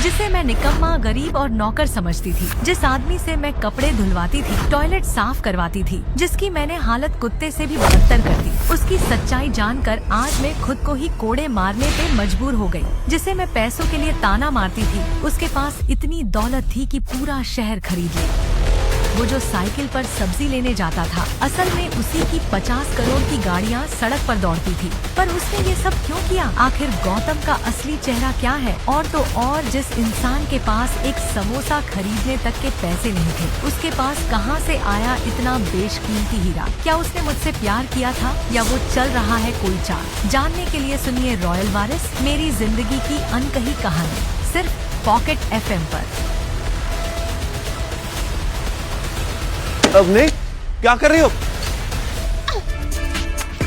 जिसे मैं निकम्मा, गरीब और नौकर समझती थी, जिस आदमी से मैं कपड़े धुलवाती थी, टॉयलेट साफ करवाती थी, जिसकी मैंने हालत कुत्ते से भी बदतर कर दी, उसकी सच्चाई जानकर आज मैं खुद को ही कोड़े मारने पे मजबूर हो गई। जिसे मैं पैसों के लिए ताना मारती थी, उसके पास इतनी दौलत थी कि पूरा शहर खरीद ले। वो जो साइकिल पर सब्जी लेने जाता था, असल में उसी की 50 करोड़ की गाड़ियाँ सड़क पर दौड़ती थी। पर उसने ये सब क्यों किया? आखिर गौतम का असली चेहरा क्या है? और तो और जिस इंसान के पास एक समोसा खरीदने तक के पैसे नहीं थे, उसके पास कहाँ से आया इतना बेशकीमती हीरा? क्या उसने मुझसे प्यार किया था या वो चल रहा है कोई चाल? जानने के लिए सुनिए रॉयल वारिस, मेरी जिंदगी की अनकही कहानी, सिर्फ पॉकेट FM पर। अवनी, क्या कर रही हो?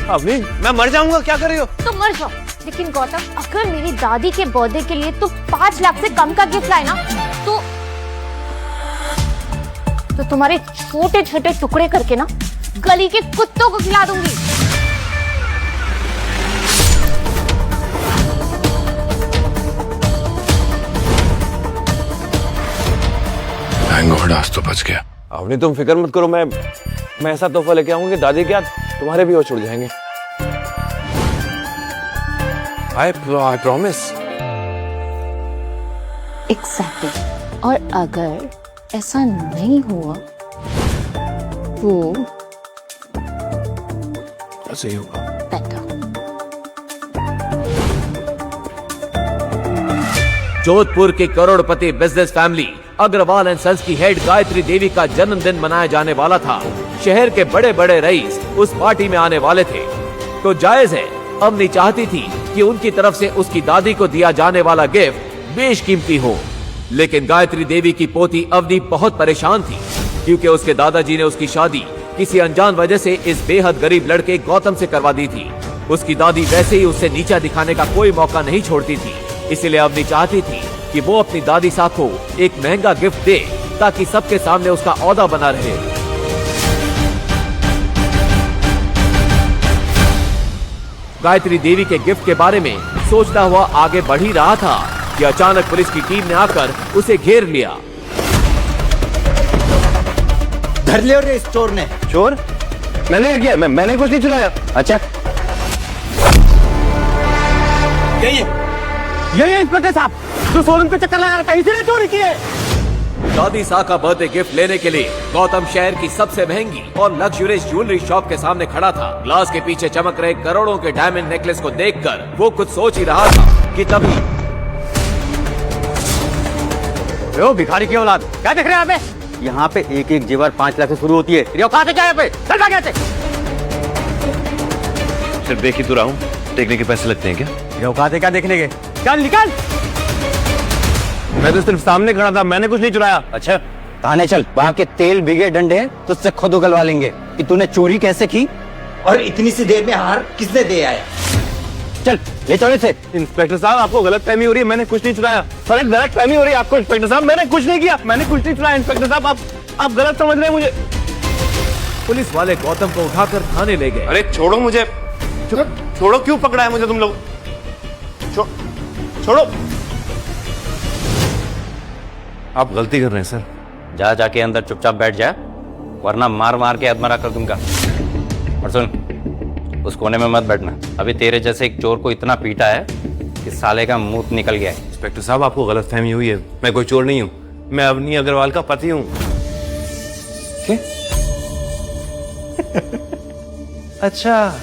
अवनी, मैं मर जाऊंगा, क्या कर रही हो? तो मर जाओ, लेकिन गौतम अगर मेरी दादी के बर्थडे के लिए तू 5 लाख से कम का गिफ्ट लाए ना, तो तुम्हारे छोटे छोटे टुकड़े करके ना गली के कुत्तों को खिला दूंगी। थैंक गॉड, आज तो बच गया। अवनी, तुम फिक्र मत करो, मैं ऐसा तोहफा लेके आऊंगा कि दादी के हाथ तुम्हारे भी होश उड़ जाएंगे। I promise। Exactly। और अगर ऐसा नहीं हुआ तो ऐसे ही होगा। जोधपुर की करोड़पति business family Agarwal and sons की हेड गायत्री देवी का जन्मदिन मनाया जाने वाला था। शहर के बड़े बड़े रईस उस पार्टी में आने वाले थे, तो जायज है अवनी चाहती थी कि उनकी तरफ से उसकी दादी को दिया जाने वाला गिफ्ट बेशकीमती हो। लेकिन गायत्री देवी की पोती अवनी बहुत परेशान थी, क्योंकि उसके दादाजी ने उसकी शादी किसी अनजान वजह से इस बेहद गरीब लड़के गौतम से करवा दी थी। उसकी दादी वैसे ही उसे नीचा दिखाने का कोई मौका नहीं छोड़ती थी, इसलिए अवनी चाहती थी कि वो अपनी दादी साहब को एक महंगा गिफ्ट दे, ताकि सबके सामने उसका औहदा बना रहे। गायत्री देवी के गिफ्ट के बारे में सोचता हुआ आगे बढ़ ही रहा था कि अचानक पुलिस की टीम ने आकर उसे घेर लिया। धर लिया रे इस चोर ने। चोर? मैंने किया? मैंने कुछ नहीं चुराया। अच्छा, ये इंस्पेक्टर साहब जो शोरूम पे चक्कर लगा रहा था, इसीने चोरी की है। दादी साहब का बर्थडे गिफ्ट लेने के लिए गौतम शहर की सबसे महंगी और लग्जरियस ज्वेलरी शॉप के सामने खड़ा था। ग्लास के पीछे चमक रहे करोड़ों के डायमंड नेकलेस को देखकर वो कुछ सोच ही रहा था कि तभी ओ भिखारी की औलाद, क्या देख रहे हैं आप? यहाँ पे एक एक जेवर 5 लाख से शुरू होती है। तेरी औकात है क्या यहाँ पे? चल भाग यहाँ से। सिर्फ देख ही तो रहा हूँ, देखने के पैसे लगते हैं क्या? तेरी औकात है क्या देखने के? चल निकल। मैं तो सिर्फ सामने खड़ा था, मैंने कुछ नहीं चुराया। अच्छा, थाने चल, वहाँ के तेल भिगे डंडे हैं, तुझसे खुद उगलवा लेंगे कि तूने चोरी कैसे की और इतनी सी देर में हार किसने दे आया। चल ले चलो इसे। इंस्पेक्टर साहब, आपको गलत फहमी हो रही है, मैंने कुछ नहीं चुराया। सर, गलत फहमी हो रही है आपको इंस्पेक्टर साहब, मैंने कुछ नहीं किया, मैंने कुछ नहीं चुराया। इंस्पेक्टर साहब, आप गलत समझ रहे हैं मुझे। पुलिस वाले गौतम को उठाकर थाने ले गए। अरे छोड़ो मुझे, छोड़ो, क्यों पकड़ा है मुझे तुम लोग? छोड़ो। आप गलती कर रहे हैं सर। जा जाके अंदर चुपचाप बैठ जा, वरना मार मार के अधमरा कर दूंगा। और सुन, उस कोने में मत बैठना, अभी तेरे जैसे एक चोर को इतना पीटा है कि साले का मुंह निकल गया है। इंस्पेक्टर साहब, आपको गलत फहमी हुई है, मैं कोई चोर नहीं हूँ, मैं अवनी अग्रवाल का पति हूँ। अच्छा,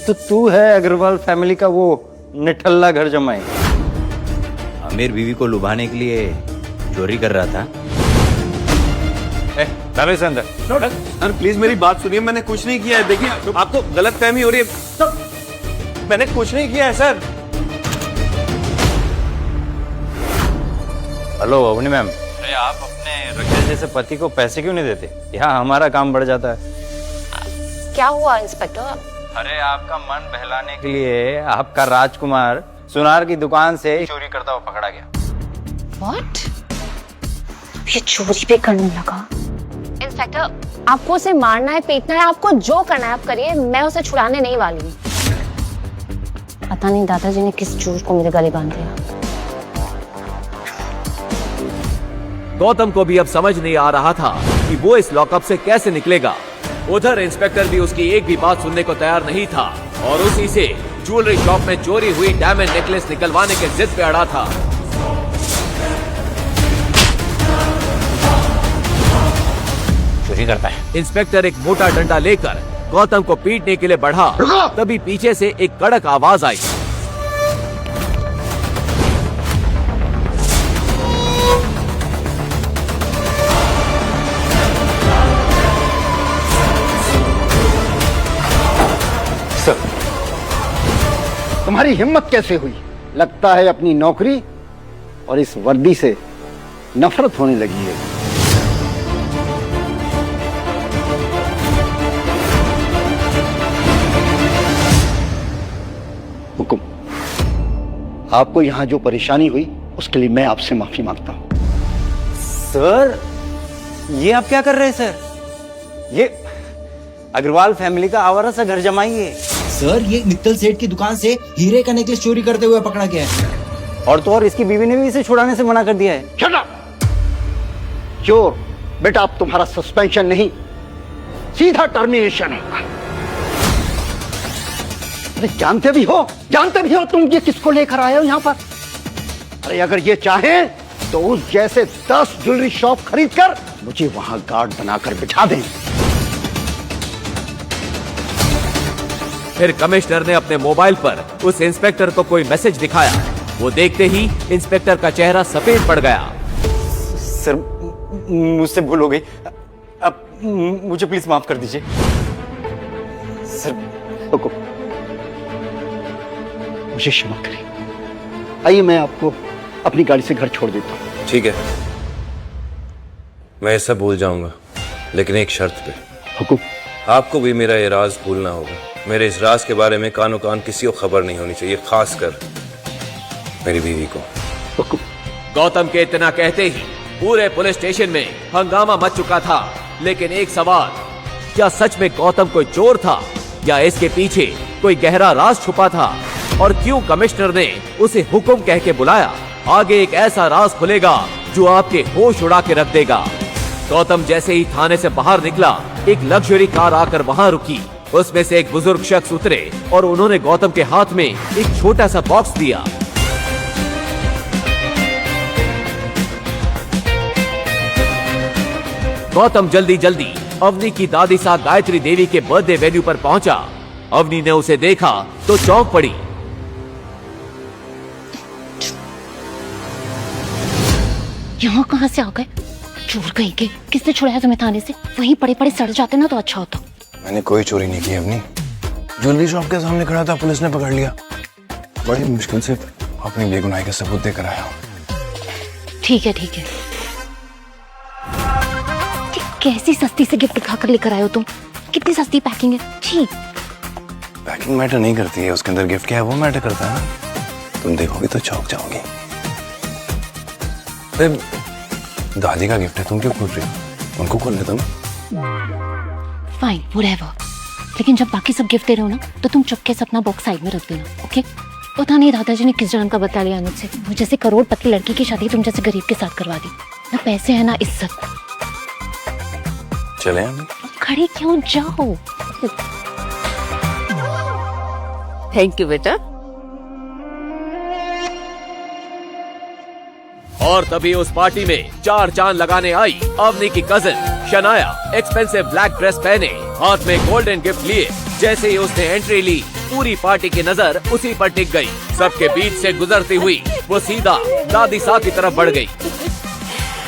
तो तू है अग्रवाल फैमिली का वो निठल्ला घर जमाई, अमीर बीवी को लुभाने के लिए चोरी कर रहा था। सर प्लीज मेरी बात सुनिए, मैंने कुछ नहीं किया है। देखिए, आपको गलत फहमी हो रही है, मैंने कुछ नहीं किया है सर। हेलो अवनी मैम, अरे आप अपने रखेल जैसे पति को पैसे क्यों नहीं देते? यहाँ हमारा काम बढ़ जाता है। क्या हुआ इंस्पेक्टर? अरे आपका मन बहलाने के लिए आपका राजकुमार सुनार की दुकान से चोरी करता हुआ पकड़ा गया। What? ये चोरी भी करने लगा। इंस्पेक्टर, आपको उसे मारना है, पीटना है, आपको जो करना है आप करिए, मैं उसे छुड़ाने नहीं वाली हूँ। पता नहीं दादाजी ने किस चोर को मेरे गले बांध दिया। गौतम को भी अब समझ नहीं आ रहा था कि वो इस लॉकअप से कैसे निकलेगा। उधर इंस्पेक्टर भी उसकी एक भी बात सुनने को तैयार नहीं था और उसी से ज्वेलरी शॉप में चोरी हुई डायमंड नेकलेस निकलवाने के जिद पे अड़ा था। चोरी करता है। इंस्पेक्टर एक मोटा डंडा लेकर गौतम को पीटने के लिए बढ़ा, तभी पीछे से एक कड़क आवाज आई। सर, तुम्हारी हिम्मत कैसे हुई? लगता है अपनी नौकरी और इस वर्दी से नफरत होने लगी है। हुकुम, आपको यहां जो परेशानी हुई उसके लिए मैं आपसे माफी मांगता हूं। सर, ये आप क्या कर रहे हैं सर? ये अग्रवाल फैमिली का आवारा सा घर जमाई है। सर, ये मित्तल सेठ की दुकान से हीरे का नेकलेस चोरी करते हुए पकड़ा गया है। और तो और इसकी बीवी ने भी इसे छुड़ाने से मना कर दिया है। Shut up! चोर बेटा, अब तुम्हारा सस्पेंशन नहीं, सीधा टर्मिनेशन होगा। अरे जानते भी हो तुम ये किसको लेकर आए हो यहां पर? अरे अगर ये चाहें तो उस जैसे 10 ज्वेलरी शॉप खरीद कर मुझे वहां गार्ड बनाकर बिठा दें। फिर कमिश्नर ने अपने मोबाइल पर उस इंस्पेक्टर को कोई मैसेज दिखाया। वो देखते ही इंस्पेक्टर का चेहरा सफेद पड़ गया। सर, मुझसे भूल हो गई। अब मुझे प्लीज माफ कर दीजिए। सर, हुकुम, मुझे क्षमा करें। आइए, मैं आपको अपनी गाड़ी से घर छोड़ देता हूं। ठीक है, मैं ये सब भूल जाऊंगा, लेकिन एक शर्त पे। हुकुम। आपको भी मेरा ये राज भूलना होगा। मेरे इस राज के बारे में कानो कान किसी को खबर नहीं होनी चाहिए, खासकर मेरी बीवी को। हुकुम। गौतम के इतना कहते ही पूरे पुलिस स्टेशन में हंगामा मच चुका था। लेकिन एक सवाल, क्या सच में गौतम कोई चोर था या इसके पीछे कोई गहरा राज छुपा था? और क्यों कमिश्नर ने उसे हुक्म कह के बुलाया? आगे एक ऐसा राज खुलेगा जो आपके होश उड़ा के रख देगा। गौतम जैसे ही थाने से बाहर निकला, एक लग्जरी कार आकर वहां रुकी। उसमें से एक बुजुर्ग शख्स उतरे और उन्होंने गौतम के हाथ में एक छोटा सा बॉक्स दिया। गौतम जल्दी जल्दी अवनी की दादी सा गायत्री देवी के बर्थडे वेन्यू पर पहुंचा। अवनी ने उसे देखा तो चौंक पड़ी। यहाँ कहाँ से आ गए? चोर कहीं के। किसने छुड़ाया तुम्हें थाने से? वहीं पड़े पड़े सड़ जाते ना तो अच्छा होता। मैंने कोई चोरी नहीं की अपनी। ज्वेलरी शॉप के सामने खड़ा था, पुलिस ने पकड़ लिया। बड़ी मुश्किल से अपनी बेगुनाही का सबूत देकर आया हूं। ठीक है। कैसी सस्ती से गिफ्ट खाकर लेकर आए हो तुम? कितनी सस्ती पैकिंग है। ठीक, पैकिंग मैटर नहीं करती है, उसके अंदर गिफ्ट क्या है वो मैटर करता है ना। तुम देखोगे तो चौंक जाओगी। दादी का गिफ्ट है, तुम क्यों खोल रही हो? उनको खोल लेता ना। Fine, whatever. लेकिन जब बाकी सब गिफ्ट दे रहे हो ना, तो तुम चुपके से अपना बॉक्स साइड में रख देना, ओके? पता नहीं दादाजी ने किस जन्म का बता लिया मुझसे। मुझे जैसे करोड़पति लड़की की शादी तुम जैसे गरीब के साथ करवा दी। ना पैसे है ना इज्जत। चले हम। खड़े क्यों जाओ? थैंक यू बेटा। और तभी उस पार्टी में 4 चांद लगाने आई अवनी की cousin Shanaya. Expensive black dress पहने, हाथ में गोल्डन गिफ्ट लिए। जैसे ही उसने एंट्री ली, पूरी पार्टी की नजर उसी पर टिक गई। सबके बीच से गुजरती हुई वो सीधा दादी सा की तरफ बढ़ गई।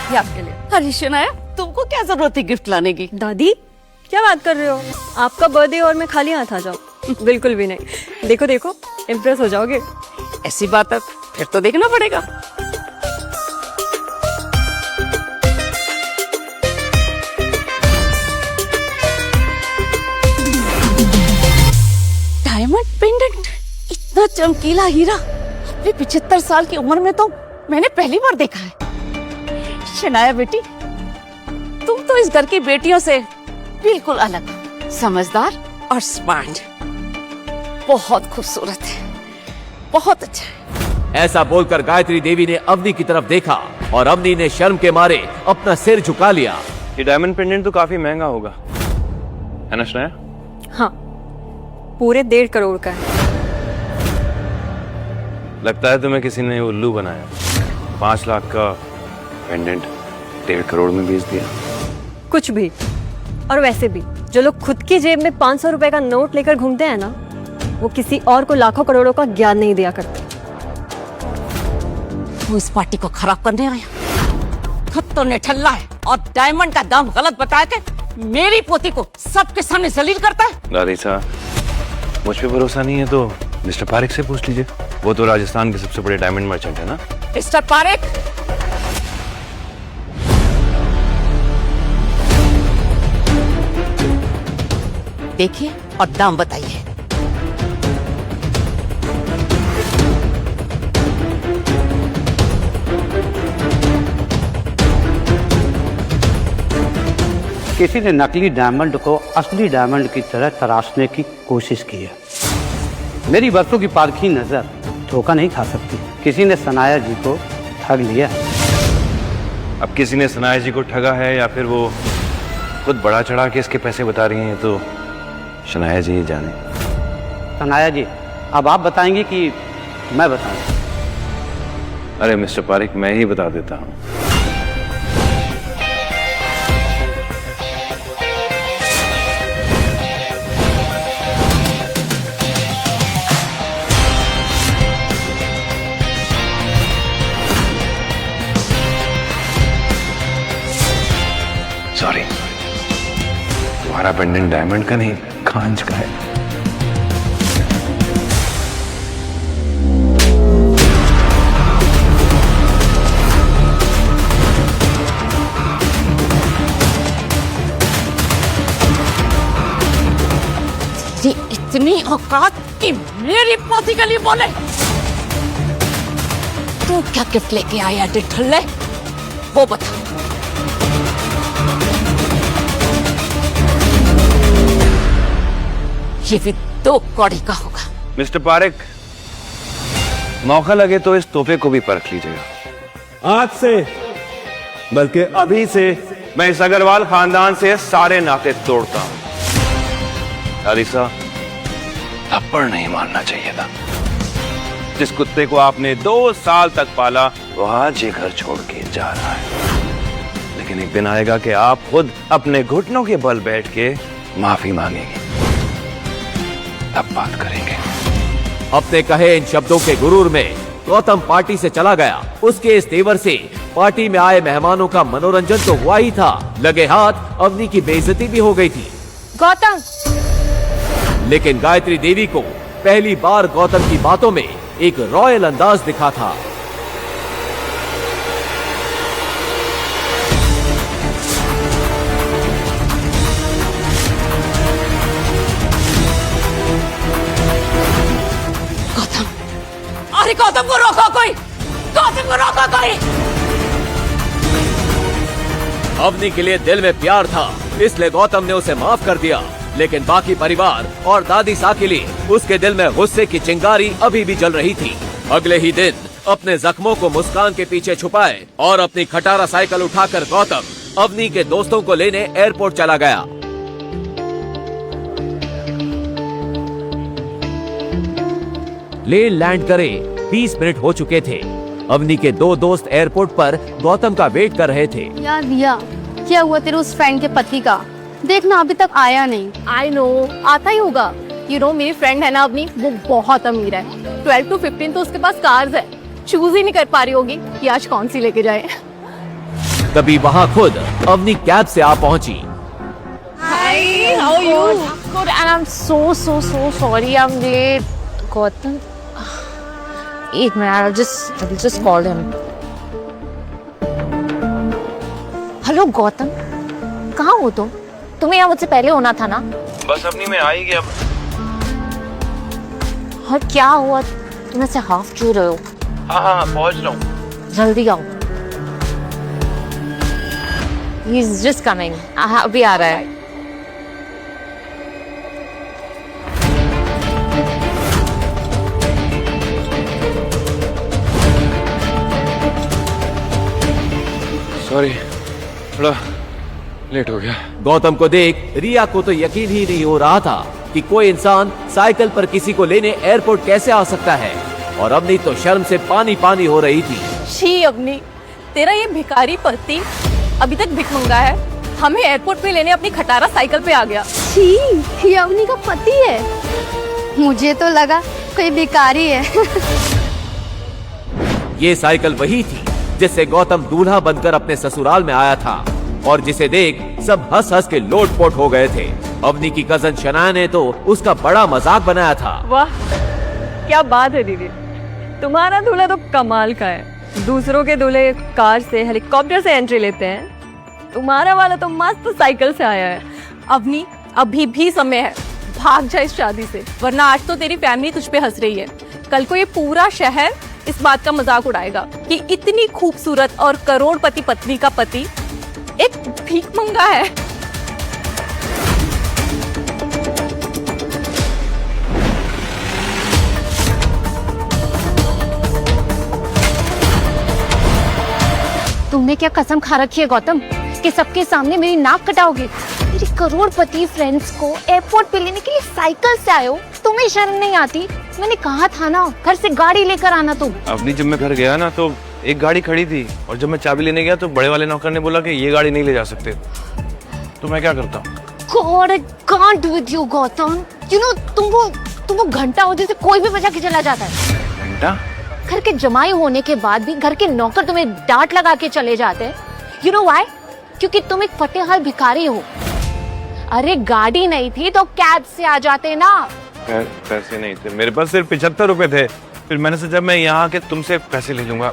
ये आपके लिए। अरे शनाया, तुमको क्या जरूरत थी गिफ्ट लाने की? दादी, क्या बात कर रहे हो? आपका बर्थडे और मैं खाली हाथ आ जाऊं? बिल्कुल भी नहीं। देखो इम्प्रेस हो जाओगे। ऐसी बात है, फिर तो देखना पड़ेगा। डायमंड पेंडेंट, इतना चमकीला हीरा अपनी 75 साल की उम्र में तो मैंने पहली बार देखा है। शनाया बेटी, तुम तो इस घर की बेटियों से बिल्कुल अलग, समझदार और स्मार्ट। बहुत खूबसूरत है, बहुत अच्छा है। ऐसा बोलकर गायत्री देवी ने अवनी की तरफ देखा और अवनी ने शर्म के मारे अपना सिर झुका लिया। ये डायमंड पेंडेंट तो काफी महंगा होगा, है ना श्रेया? हाँ, पूरे 1.5 करोड़ का है। लगता है तुम्हें किसी ने उल्लू बनाया। 5 लाख का पेंडेंट 1.5 करोड़ में बेच दिया। कुछ भी। और वैसे भी जो लोग खुद की जेब में 500 रुपए का नोट लेकर घूमते हैं ना, वो किसी और को लाखों करोड़ों का ज्ञान नहीं दिया करते। वो इस पार्टी को खराब करने आया, खुद तो निठल्ला है और डायमंड का दाम गलत बता के मेरी पोती को सबके सामने जलील करता है। दादी साहब, मुझ पे भरोसा नहीं है तो मिस्टर पारेख से पूछ लीजिए। वो तो राजस्थान के सबसे बड़े डायमंड मर्चेंट है ना। मिस्टर पारेख, देखिए और दाम बताइए। किसी ने नकली डायमंड को असली डायमंड की तरह तराशने की कोशिश की है। मेरी बरसों की पारखी नजर धोखा नहीं खा सकती। किसी ने सनाया जी को ठग लिया। अब किसी ने सनाया जी को ठगा है या फिर वो खुद बड़ा चढ़ा के इसके पैसे बता रही हैं, तो शनाया जी ही जाने। सनाया जी, अब आप बताएंगे कि मैं बताऊं? अरे मिस्टर पारेख, मैं ही बता देता हूँ। सॉरी, तुम्हारा पेंडेंट डायमंड का नहीं, कांच का है। इतनी औकात कि मेरी पोती के लिए बोले? तू क्या गिफ्ट लेके आया डिठल्ले, वो बता। ये भी 2 कौड़ी का होगा। मिस्टर पारेख, मौका लगे तो इस तोहफे को भी परख लीजिएगा। आज से, बल्कि अभी से, मैं इस अग्रवाल खानदान से सारे नाते तोड़ता हूं। दादी साहब, थप्पड़ नहीं मारना चाहिए था। जिस कुत्ते को आपने 2 साल तक पाला, वो आज ये घर छोड़ के जा रहा है। लेकिन एक दिन आएगा कि आप खुद अपने घुटनों के बल बैठ के माफी मांगेंगे, तब बात करेंगे। अपने कहे इन शब्दों के गुरूर में गौतम पार्टी से चला गया। उसके इस तेवर से पार्टी में आए मेहमानों का मनोरंजन तो हुआ ही था, लगे हाथ अवनी की बेइज्जती भी हो गई थी। गौतम! लेकिन गायत्री देवी को पहली बार गौतम की बातों में एक रॉयल अंदाज दिखा था। अरे गौतम को रोको कोई! गौतम को रोको कोई! अवनी के लिए दिल में प्यार था, इसलिए गौतम ने उसे माफ कर दिया। लेकिन बाकी परिवार और दादी सा के लिए उसके दिल में गुस्से की चिंगारी अभी भी जल रही थी। अगले ही दिन अपने जख्मों को मुस्कान के पीछे छुपाए और अपनी खटारा साइकिल उठाकर गौतम अवनी के दोस्तों को लेने एयरपोर्ट चला गया। ले लैंड करे 20 मिनट हो चुके थे। अवनी के 2 दोस्त एयरपोर्ट पर गौतम का वेट कर रहे थे। यार दिया, क्या हुआ तेरे उस फ्रेंड के पति का? देखना अभी तक आया नहीं। आई नो, आता ही होगा। यू नो, मेरी फ्रेंड है ना अवनी, वो बहुत अमीर है। 12 to 15 तो उसके पास कार्स है। चूज ही नहीं कर पा रही होगी कि आज कौन सी लेके जाए। तभी वहाँ खुद अवनी कैब से आ पहुंची। Hi, how are you? Good, and I'm so sorry I'm late. Gautam, एक minute, I'll just call him. Hello Gautam, कहाँ हो तुम? तुम्हें यहाँ मुझसे पहले होना था ना? बस अपनी में आ ही गया। और क्या हुआ? तुम ऐसे हाफ क्यों रहे हो? हाँ, पहुँच रहा हूँ। जल्दी आओ। He's just coming. अभी आ रहा है। सॉरी, थोड़ा लेट हो गया। गौतम को देख रिया को तो यकीन ही नहीं हो रहा था कि कोई इंसान साइकिल पर किसी को लेने एयरपोर्ट कैसे आ सकता है, और अवनी तो शर्म से पानी पानी हो रही थी। शी अवनी, तेरा ये भिखारी पति अभी तक भिख मंगा है, हमें एयरपोर्ट पे लेने अपनी खटारा साइकिल पे आ गया। छी, ये अवनी का पति है। मुझे तो लगा कोई भिखारी है। ये साइकिल वही थी जिससे गौतम दूल्हा बनकर अपने ससुराल में आया था, और जिसे देख सब हंस हंस के लोटपोट हो गए थे। अवनी की कजन शनाया ने तो उसका बड़ा मजाक बनाया था। वाह, क्या बात है दीदी, तुम्हारा दूल्हा तो कमाल का है। दूसरों के दूल्हे कार से, हेलीकॉप्टर से एंट्री लेते हैं, तुम्हारा वाला तो मस्त साइकिल से आया है। अवनी, अभी भी समय है, भाग जा इस शादी से, वरना आज तो तेरी फैमिली तुझ पे हंस रही है। कल को ये पूरा शहर इस बात का मजाक उड़ाएगा कि इतनी खूबसूरत और करोड़पति पत्नी का पति एक भीख मंगा है। तुमने क्या कसम खा रखी है गौतम कि सबके सामने मेरी नाक कटाओगे? मेरी करोड़पति फ्रेंड्स को एयरपोर्ट पे लेने के लिए साइकिल से आए हो, तुम्हें शर्म नहीं आती? मैंने कहा था ना, घर से गाड़ी लेकर आना तुम। अवनी, जब मैं घर गया ना तो एक गाड़ी खड़ी थी, और जब मैं चाबी लेने गया तो बड़े वाले नौकर ने बोला कि ये गाड़ी नहीं ले जा सकते। तो मैं क्या करता? God, I can't with you, Gautam. You know, तुम वो घंटा हो जैसे कोई भी बजा के चला जाता है। घंटा? घर के जमाई होने के बाद भी घर के नौकर तुम्हें डांट लगा के चले जाते हैं। You know why? क्योंकि तुम एक फटेहाल भिखारी हो। अरे गाड़ी नहीं थी तो कैब से आ जाते ना। पैसे नहीं थे मेरे पास, सिर्फ 75 रुपए थे। फिर मैंने सोचा मैं यहाँ आके तुमसे पैसे ले लूंगा।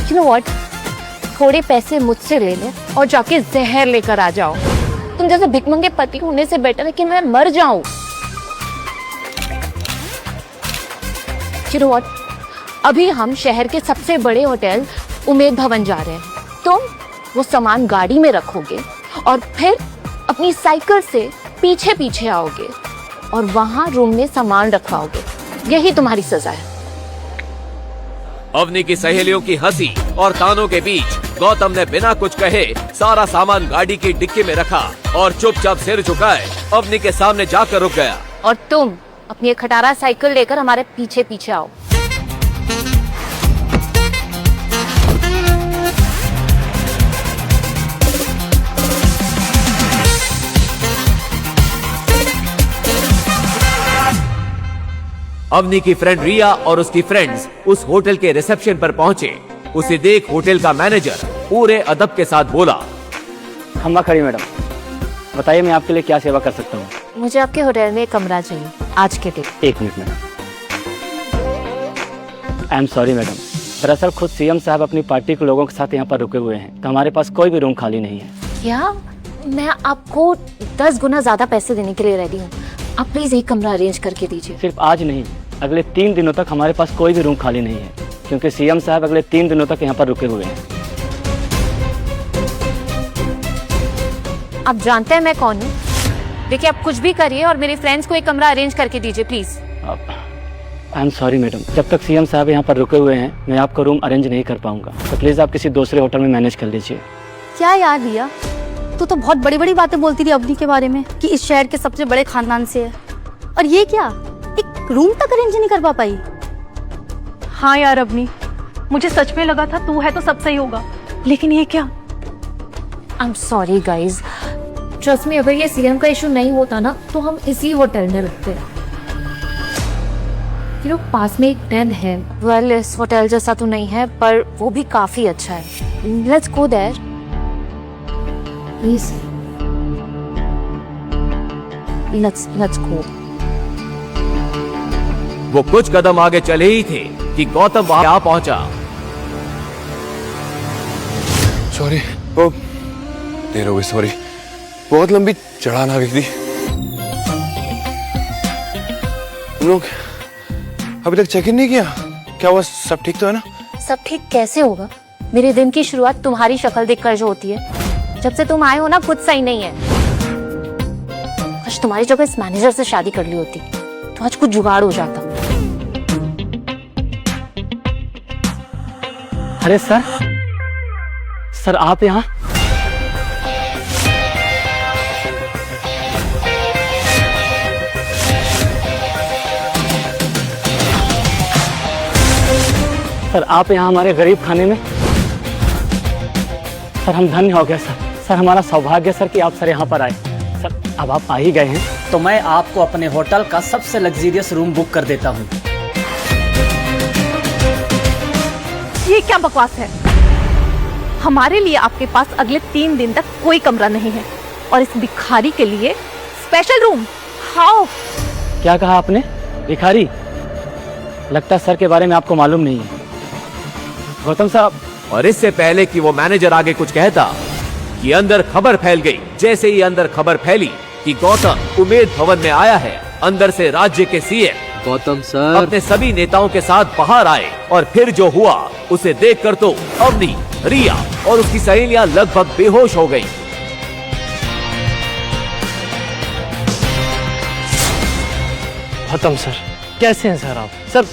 You know what? थोड़े पैसे मुझसे ले लो और जाके जहर लेकर आ जाओ। तुम जैसे भिखमंगे पति होने से बेटर है कि मैं मर जाऊं। You know what? अभी हम शहर के सबसे बड़े होटल उमेद भवन जा रहे हैं। तुम वो सामान गाड़ी में रखोगे और फिर अपनी साइकिल से पीछे पीछे आओगे और वहां रूम में सामान रखवाओगे। यही तुम्हारी सजा है। अवनी की सहेलियों की हंसी और तानों के बीच गौतम ने बिना कुछ कहे सारा सामान गाड़ी की डिक्की में रखा और चुपचाप सिर झुकाए अवनी के सामने जाकर रुक गया। और तुम अपनी एक खटारा साइकिल लेकर हमारे पीछे पीछे आओ। अवनी की फ्रेंड रिया और उसकी फ्रेंड्स उस होटल के रिसेप्शन पर पहुंचे। उसे देख होटल का मैनेजर पूरे अदब के साथ बोला, खम्मा खड़ी मैडम, बताइए मैं आपके लिए क्या सेवा कर सकता हूँ? मुझे आपके होटल में एक कमरा चाहिए आज के दिन। एक minute madam. I am sorry madam, दरअसल खुद सीएम साहब अपनी पार्टी के लोगों के साथ यहाँ पर रुके हुए हैं, तो हमारे पास कोई भी रूम खाली नहीं है। क्या? मैं आपको 10 गुना ज्यादा पैसे देने के लिए रेडी हूँ। आप प्लीज एक कमरा अरेंज करके दीजिए। सिर्फ आज नहीं, अगले 3 दिनों तक हमारे पास कोई भी रूम खाली नहीं है, क्योंकि सीएम साहब अगले 3 दिनों तक यहाँ पर रुके हुए हैं। आप जानते हैं मैं कौन हूँ? देखिए, आप कुछ भी करिए और मेरे फ्रेंड्स को एक कमरा अरेंज करके दीजिए please. I am sorry madam, जब तक सीएम साहब यहाँ पर रुके हुए हैं मैं आपको रूम अरेंज नहीं कर पाऊंगा, तो प्लीज आप किसी दूसरे होटल में मैनेज कर लीजिए। क्या यार रिया, तू तो बहुत बड़ी बड़ी बातें बोलती थी अवनी के बारे में कि इस शहर के सबसे बड़े खानदान से है, और ये क्या, एक रूम तक अरेंज नहीं कर पाई? हाँ यार अवनी, मुझे सच में लगा था तू है तो सब सही होगा, लेकिन ये क्या? I am sorry guys, trust me, अगर ये सीएम का इशू नहीं होता ना तो हम इसी होटल में रुकते। ये लोग पास में एक डेन है। वेल, इस होटल जैसा तो नहीं है पर वो भी काफी अच्छा है। Let's go there please. Let's go. वो कुछ कदम आगे चले ही थे कि गौतम वहां आ पहुंचा। सॉरी, ओ देर हो गई, सॉरी, बहुत लंबी चढ़ान आ गई थी। तुम लोग अभी तक चेक इन नहीं किया? क्या हुआ, सब ठीक तो है ना? सब ठीक कैसे होगा? मेरे दिन की शुरुआत तुम्हारी शक्ल देखकर जो होती है, जब से तुम आए हो ना कुछ सही नहीं है। आज तुम्हारी जगह इस मैनेजर से शादी कर ली होती तो आज कुछ जुगाड़ हो जाता। अरे सर, सर आप यहाँ? सर आप यहाँ हमारे गरीब खाने में? सर हम धन्य हो गए सर। सर हमारा सौभाग्य सर कि आप सर यहाँ पर आए। सर अब आप आ ही गए हैं तो मैं आपको अपने होटल का सबसे लग्जरियस रूम बुक कर देता हूँ। ये क्या बकवास है? हमारे लिए आपके पास अगले 3 दिन तक कोई कमरा नहीं है और इस भिखारी के लिए स्पेशल रूम। हाउ? क्या कहा आपने? भिखारी? लगता है सर के बारे में आपको मालूम नहीं है। गौतम साहब। और इससे पहले कि वो मैनेजर आगे कुछ कहता कि अंदर खबर फैल गई। जैसे ही अंदर खबर फैली कि गौतम उमेद भवन में आया है, अंदर से राज्य के सीएम गौतम सर अपने सभी नेताओं के साथ बाहर आए और फिर जो हुआ उसे देखकर तो अवनी, रिया और उसकी सहेलियां लगभग बेहोश हो गईं। गौतम सर कैसे हैं सर आप? सर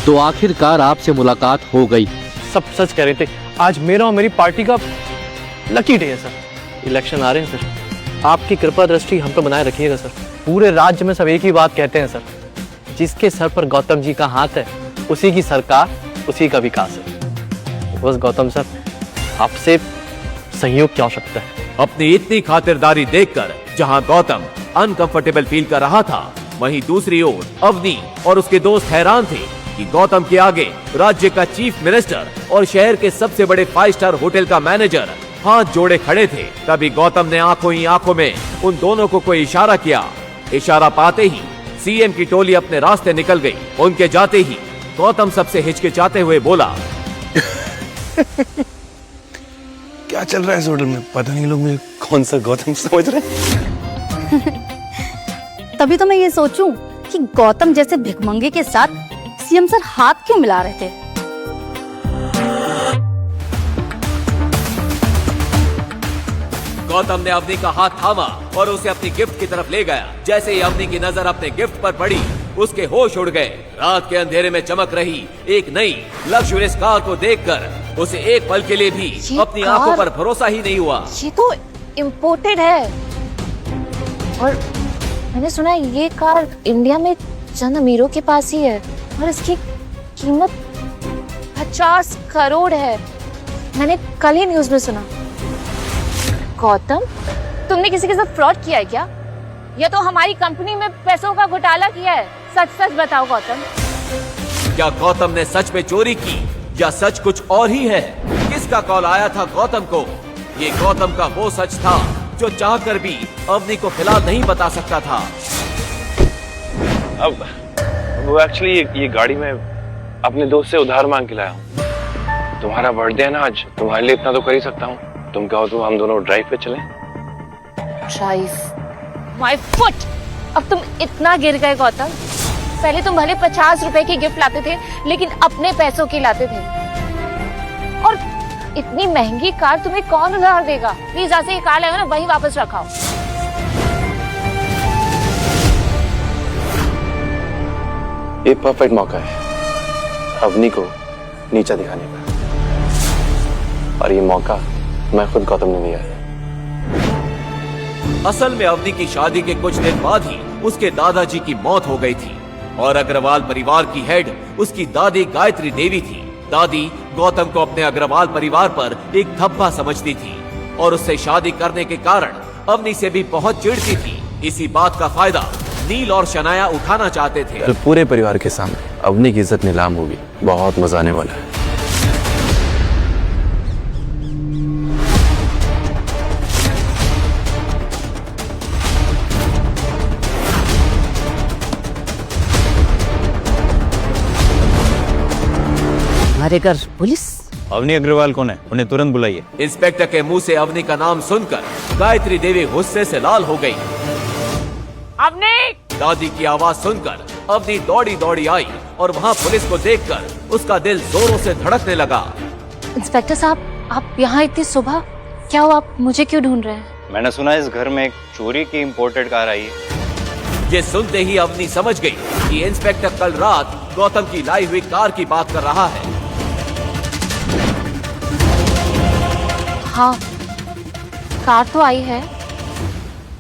तो आखिरकार आपसे मुलाकात हो गई। सब सच कह रहे थे। आज मेरा और मेरी पार्टी का लकी डे है सर। इलेक्शन आ रहे हैं सर, आपकी कृपा दृष्टि हम पर बनाए रखिएगा सर। पूरे राज्य में सब एक ही बात कहते हैं सर, जिसके सर पर गौतम जी का हाथ है उसी की सरकार, उसी का विकास है। बस गौतम सर आपसे सहयोग की आवश्यकता है। अपनी इतनी खातिरदारी देखकर जहां गौतम अनकंफर्टेबल फील कर रहा था, वहीं दूसरी ओर अवनी और उसके दोस्त हैरान थे कि गौतम के आगे राज्य का चीफ मिनिस्टर और शहर के सबसे बड़े 5 स्टार होटल का मैनेजर हाथ जोड़े खड़े थे। तभी गौतम ने आंखों ही आंखों में उन दोनों को कोई इशारा किया। इशारा पाते ही सीएम की टोली अपने रास्ते निकल गई। उनके जाते ही गौतम सबसे हिचकिचाते हुए बोला, क्या चल रहा है इस होटल में? पता नहीं लोग मुझे कौन सा गौतम समझ रहे हैं। तभी तो मैं ये सोचूं कि गौतम जैसे भिखमंगे के साथ सीएम सर हाथ क्यों मिला रहे थे। गौतम ने अवनी का हाथ थामा और उसे अपनी गिफ्ट की तरफ ले गया। जैसे ही अवनी की नजर अपने गिफ्ट पर पड़ी, उसके होश उड़ गए। रात के अंधेरे में चमक रही एक नई लग्जरियस कार को देखकर उसे एक पल के लिए भी अपनी आंखों पर भरोसा ही नहीं हुआ। ये तो इम्पोर्टेड है और मैंने सुना है ये कार इंडिया में चंद अमीरों के पास ही है और इसकी कीमत 50 करोड़ है। मैंने कल ही न्यूज में सुना। गौतम, तुमने किसी के साथ फ्रॉड किया है क्या? या तो हमारी कंपनी में पैसों का घोटाला किया है? सच सच बताओ गौतम। क्या गौतम ने सच में चोरी की या सच कुछ और ही है? किसका कॉल आया था गौतम को? ये गौतम का वो सच था जो चाहकर भी अवनी को फिलहाल नहीं बता सकता था। अब वो एक्चुअली ये गाड़ी में अपने दोस्त से उधार मांग के लाया हूँ। तुम्हारा बर्थडे है ना आज, तुम्हारे लिए इतना तो कर ही सकता हूँ। तुम कहो तो हम दोनों ड्राइव पे चलें। ड्राइव? My foot! अब तुम इतना गिर गए गौतम। पहले तुम भले 50 रुपए की गिफ्ट लाते थे, लेकिन अपने पैसों की लाते थे। और इतनी महंगी कार तुम्हें कौन उधार देगा? प्लीज ऐसे ही कार लाओ ना, वही वापस रखाओ। ये परफेक्ट मौका है अवनी को नीचा दिखाने का, और ये मौका मैं खुद गौतम ने लिया है। असल में अवनी की शादी के कुछ दिन बाद ही उसके दादाजी की मौत हो गई थी और अग्रवाल परिवार की हेड उसकी दादी गायत्री देवी थी। दादी गौतम को अपने अग्रवाल परिवार पर एक धब्बा समझती थी और उससे शादी करने के कारण अवनी से भी बहुत चिढ़ती थी। इसी बात का फायदा नील और शनाया उठाना चाहते थे। कल पूरे परिवार के सामने अवनी की इज्जत नीलाम होगी। बहुत मजा आने वाला है। हमारे घर पुलिस? अवनी अग्रवाल कौन है? उन्हें तुरंत बुलाइए। इंस्पेक्टर के मुंह से अवनी का नाम सुनकर गायत्री देवी गुस्से से लाल हो गई। अवनी! दादी की आवाज सुनकर अवनी दौड़ी दौड़ी आई और वहाँ पुलिस को देखकर उसका दिल जोरों से धड़कने लगा। इंस्पेक्टर साहब, आप यहाँ इतनी सुबह? क्या हुआ? आप मुझे क्यों ढूंढ रहे हैं? मैंने सुना इस घर में एक चोरी की इंपोर्टेड कार आई है। ये सुनते ही अवनी समझ गई कि इंस्पेक्टर कल रात गौतम की लाई हुई कार की बात कर रहा है। हाँ, कार तो आई है,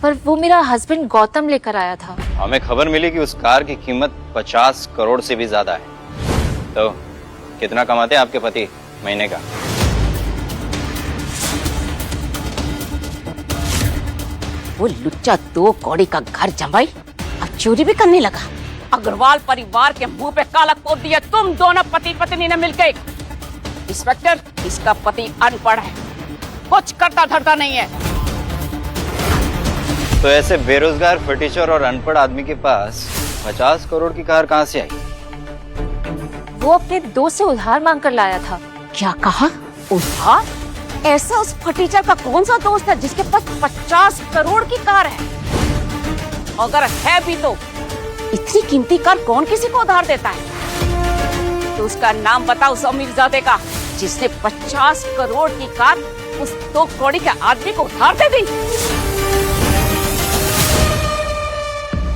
पर वो मेरा हस्बैंड गौतम लेकर आया था। हमें खबर मिली कि उस कार की कीमत 50 करोड़ से भी ज्यादा है। तो कितना कमाते हैं आपके पति महीने का? वो लुच्चा 2 कौड़ी का घर जमाई अब चोरी भी करने लगा। अग्रवाल परिवार के मुंह पे काला पोत दिया तुम दोनों पति पत्नी ने मिलकर। इंस्पेक्टर, इसका पति अनपढ़ है, कुछ करता धरता नहीं है। तो ऐसे बेरोजगार फटीचर और अनपढ़ आदमी के पास 50 करोड़ की कार कहां से आई? वो अपने दोस्त से उधार मांग कर लाया था। क्या कहा? उधार? ऐसा उस फटीचर का कौन सा दोस्त है जिसके पास 50 करोड़ की कार है? अगर है भी तो इतनी कीमती कार कौन किसी को उधार देता है? तो उसका नाम बताओ उस अमीरजादे का जिसने 50 करोड़ की कार उस 2 कौड़ी के आदमी को उधार दे दी।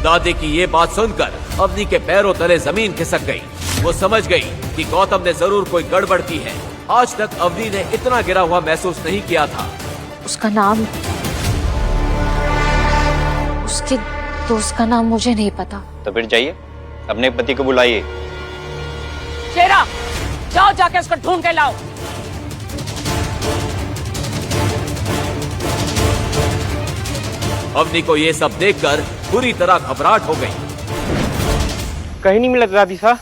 दादी की ये बात सुनकर अवनी के पैरों तले जमीन खिसक गई। वो समझ गई कि गौतम ने जरूर कोई गड़बड़ की है। आज तक अवनी ने इतना गिरा हुआ महसूस नहीं किया था। उसका नाम, उसके दोस्त का नाम मुझे नहीं पता। तो फिर जाइए, अपने पति को बुलाइए। शेरा, जाओ जाके उसको ढूंढ के लाओ। अवनी को ये सब देखकर बुरी तरह घबराहट हो गई। कहीं नहीं मिला दादी साहब।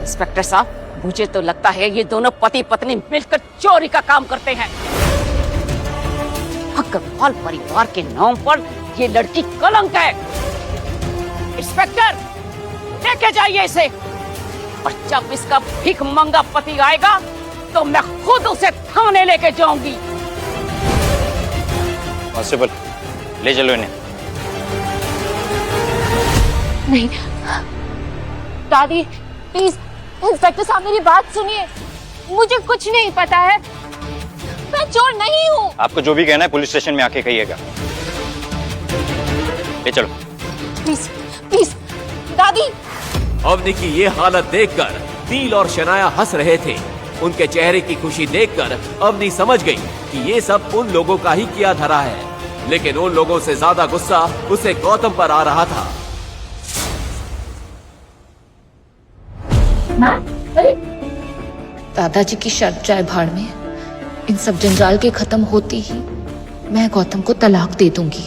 इंस्पेक्टर साहब, मुझे तो लगता है ये दोनों पति पत्नी मिलकर चोरी का काम करते हैं। अग्रवाल परिवार के नाम पर ये लड़की कलंक है। इंस्पेक्टर, लेके जाइए इसे, और जब इसका भीख मंगा पति आएगा तो मैं खुद उसे थाने लेके जाऊंगी। कांस्टेबल, ले चलो इन्हें। नहीं दादी, प्लीज इंस्पेक्टर साहब मेरी बात सुनिए। मुझे कुछ नहीं पता है, मैं चोर नहीं हूँ। आपको जो भी कहना है पुलिस स्टेशन में आके कहिएगा। ले चलो। प्लीज प्लीज दादी। अवनी की ये हालत देखकर नील और शनाया हंस रहे थे। उनके चेहरे की खुशी देखकर अवनी समझ गई कि ये सब उन लोगों का ही किया धरा है। लेकिन उन लोगों से ज्यादा गुस्सा उसे गौतम पर आ रहा था। दादाजी की शर्त जाए भाड़ में। इन सब जंजाल के खत्म होते ही मैं गौतम को तलाक दे दूंगी।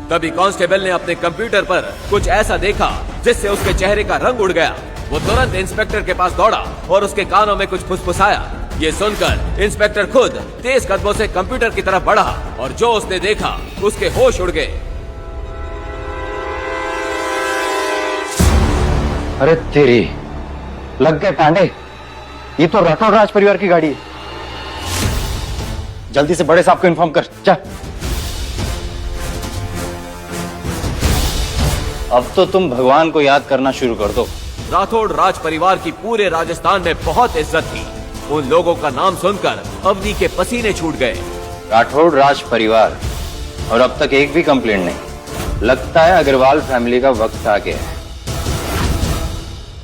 तभी कांस्टेबल ने अपने कंप्यूटर पर कुछ ऐसा देखा जिससे उसके चेहरे का रंग उड़ गया। वो तुरंत इंस्पेक्टर के पास दौड़ा और उसके कानों में कुछ फुसफुसाया। ये सुनकर इंस्पेक्टर खुद तेज कदमों से कंप्यूटर की तरफ बढ़ा और जो उसने देखा उसके होश उड़ गए। अरे तेरी लग गए टांडे, ये तो राठौड़ राज परिवार की गाड़ी है। जल्दी से बड़े साहब को इन्फॉर्म कर। जा। अब तो तुम भगवान को याद करना शुरू कर दो। राठौड़ राज परिवार की पूरे राजस्थान में बहुत इज्जत थी। उन लोगों का नाम सुनकर अवनी के पसीने छूट गए। राठौड़ राज परिवार, और अब तक एक भी कंप्लेंट नहीं। लगता है अग्रवाल फैमिली का वक्त आ गया है।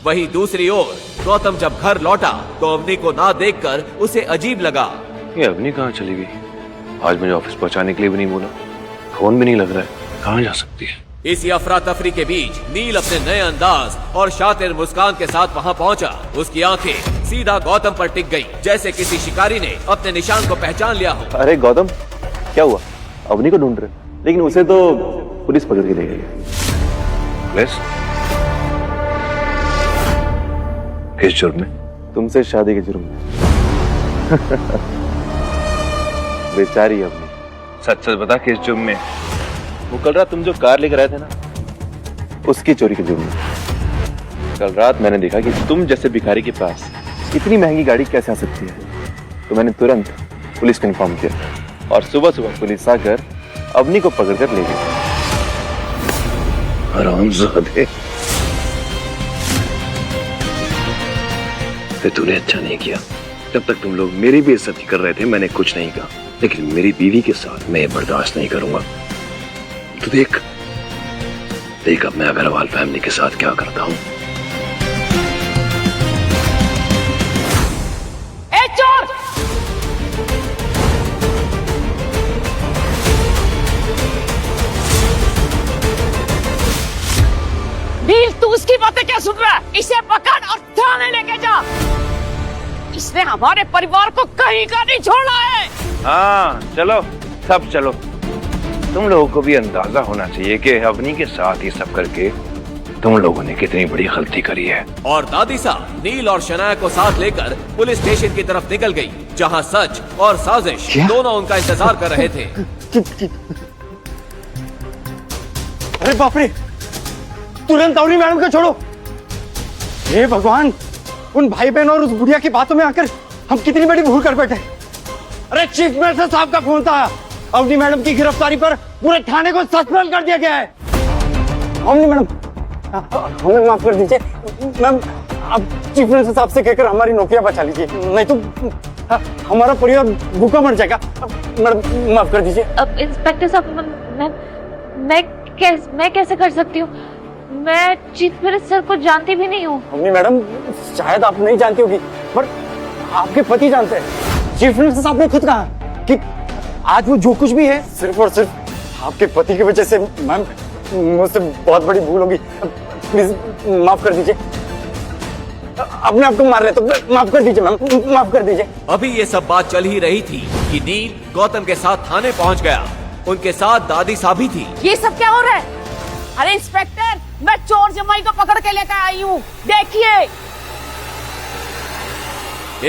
वहीं दूसरी ओर गौतम जब घर लौटा तो अवनी को ना देखकर उसे अजीब लगा। ये अवनी कहाँ चली गई? आज मुझे ऑफिस पहुंचाने के लिए भी नहीं बोला, फोन भी नहीं लग रहा है, कहाँ जा सकती है? इसी अफरा तफरी के बीच नील अपने नए अंदाज और शातिर मुस्कान के साथ वहां पहुंचा। उसकी आंखें सीधा गौतम पर टिक गईं, जैसे किसी शिकारी ने अपने निशान को पहचान लिया हो। अरे गौतम, क्या हुआ? अवनी को ढूंढ रहे, लेकिन उसे तो पुलिस पकड़ के ले गई है। किस जुर्म में? तुमसे शादी के जुर्म में। बेचारी अवनी। सच सच बता, किस जुर्म में? वो कल रात तुम जो कार लेकर आए थे ना, उसकी चोरी के जुर्म में। कल रात मैंने देखा कि तुम जैसे भिखारी के पास इतनी महंगी गाड़ी कैसे आ सकती है, तो मैंने तुरंत पुलिस को इन्फॉर्म किया और सुबह सुबह पुलिस आकर अवनी को पकड़कर ले गई। हरामजादे। तूने अच्छा नहीं किया। जब तक तुम लोग मेरी भी इज्जत कर रहे थे मैंने कुछ नहीं कहा, लेकिन मेरी बीवी के साथ मैं बर्दाश्त नहीं करूंगा। तो देख अब मैं अग्रवाल फैमिली के साथ क्या करता हूँ। ए चोर! इसने हमारे परिवार को कहीं का नहीं छोड़ा है। हाँ चलो सब चलो। तुम लोगों को भी अंदाजा होना चाहिए कि अवनी के साथ ये सब करके तुम लोगों ने कितनी बड़ी गलती करी है। और दादी साहब नील और शनाया को साथ लेकर पुलिस स्टेशन की तरफ निकल गई, जहां सच और साजिश दोनों उनका इंतजार कर रहे थे। अरे बाप रे, तुरंत अवनी मैडम को छोड़ो। हे भगवान, उन भाई बहन और उस बुढ़िया की बातों में आकर हम कितनी बड़ी भूल कर बैठे। अरे चीफ मिनिस्टर साहब का फोन था, अवनी मैडम की गिरफ्तारी पर पूरे थाने को सस्पेंड कर दिया गया है। अवनी मैडम, हमें माफ कर दीजिए मैम, अब चीफ मिनिस्टर साहब से कहकर हमारी नौकरियां बचा लीजिए, नहीं तो हमारा परिवार भूखा मर जाएगा। मैडम माफ कर दीजिए। अब इंस्पेक्टर साहब, मैं कैसे कर सकती हूँ? मैं चीफ मिनिस्टर को जानती भी नहीं हूँ। अवनी मैडम, शायद आप नहीं जानती होगी, पर आपके पति जानते हैं। चीफ मिनिस्टर साहब ने खुद कहा कि आज वो जो कुछ भी है सिर्फ और सिर्फ आपके पति की वजह से। मैम, मुझसे बहुत बड़ी भूल होगी, प्लीज माफ कर दीजिए। अपने आप को मार रहे तो माफ कर दीजिए मैम, माफ कर दीजिए। अभी ये सब बात चल ही रही थी कि नील गौतम के साथ थाने पहुंच गया। उनके साथ दादी साहब भी थी। ये सब क्या हो रहा है? अरे इंस्पेक्टर, मैं चोर जमाई को पकड़ के लेकर आई हूँ, देखिए।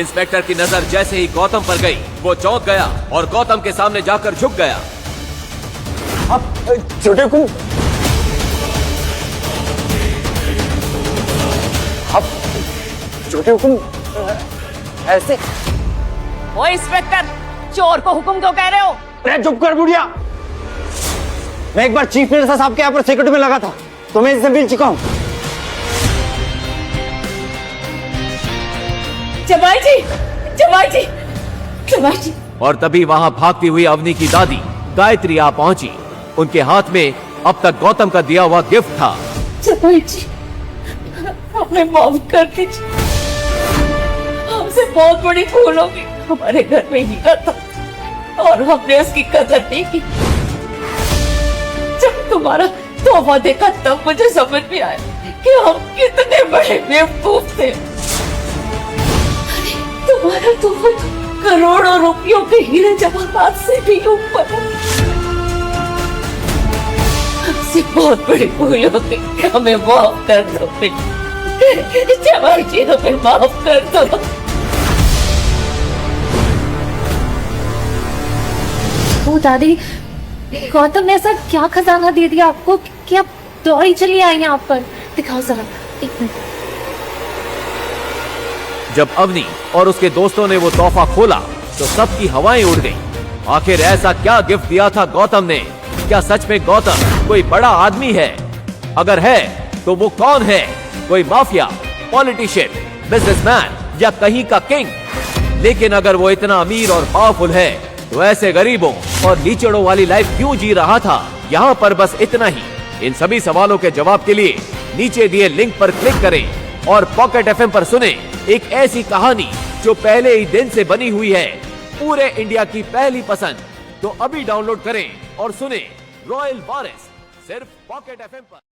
इंस्पेक्टर की नजर जैसे ही गौतम पर गई, वो चौंक गया और गौतम के सामने जाकर झुक गया। आप छोटे हुकुम, आप छोटे हुकुम ऐसे? ओ इंस्पेक्टर, चोर को हुक्म क्यों कह रहे हो? अरे चुप कर बुढ़िया, मैं एक बार चीफ मिनिस्टर साहब के यहाँ पर सिक्योरिटी में लगा था, तो मैं इससे मिल चुका हूँ। जमाई जी, जमाई जी, जमाई जी। और तभी वहां भागती हुई अवनी की दादी गायत्री आ पहुंची। उनके हाथ में अब तक गौतम का दिया हुआ गिफ्ट था। जमाई जी, हमें माफ कर दीजिए, हमसे बहुत बड़ी भूल होगी। हमारे घर में हीरा था और हमने उसकी कदर नहीं की। जब तुम्हारा तोहफा देखा तब मुझे समझ में आया कि हम कितने बड़े बेवकूफ थे। तुम्हारा तोहफा करोड़ों रुपयों के हीरे जवाहरात से भी ऊपर है। हमसे बहुत बड़ी भूल हो गई, हमें माफ कर दो। जवाई जी, हमें माफ कर दो। ओ दादी, गौतम ने ऐसा क्या खजाना दे दिया आपको कि आप दौड़ी चली आई यहाँ पर? दिखाओ जरा, एक मिनट। जब अवनी और उसके दोस्तों ने वो तोहफा खोला तो सबकी हवाएं उड़ गईं। आखिर ऐसा क्या गिफ्ट दिया था गौतम ने? क्या सच में गौतम कोई बड़ा आदमी है? अगर है तो वो कौन है? कोई माफिया, पॉलिटिशियन, बिजनेसमैन या कहीं का किंग? लेकिन अगर वो इतना अमीर और पावरफुल है तो ऐसे गरीबों और लीचड़ों वाली लाइफ क्यों जी रहा था? यहाँ पर बस इतना ही। इन सभी सवालों के जवाब के लिए नीचे दिए लिंक पर क्लिक करें और पॉकेट एफएम पर सुने एक ऐसी कहानी जो पहले ही दिन से बनी हुई है, पूरे इंडिया की पहली पसंद। तो अभी डाउनलोड करें और सुने रॉयल वारिस, सिर्फ पॉकेट एफएम पर।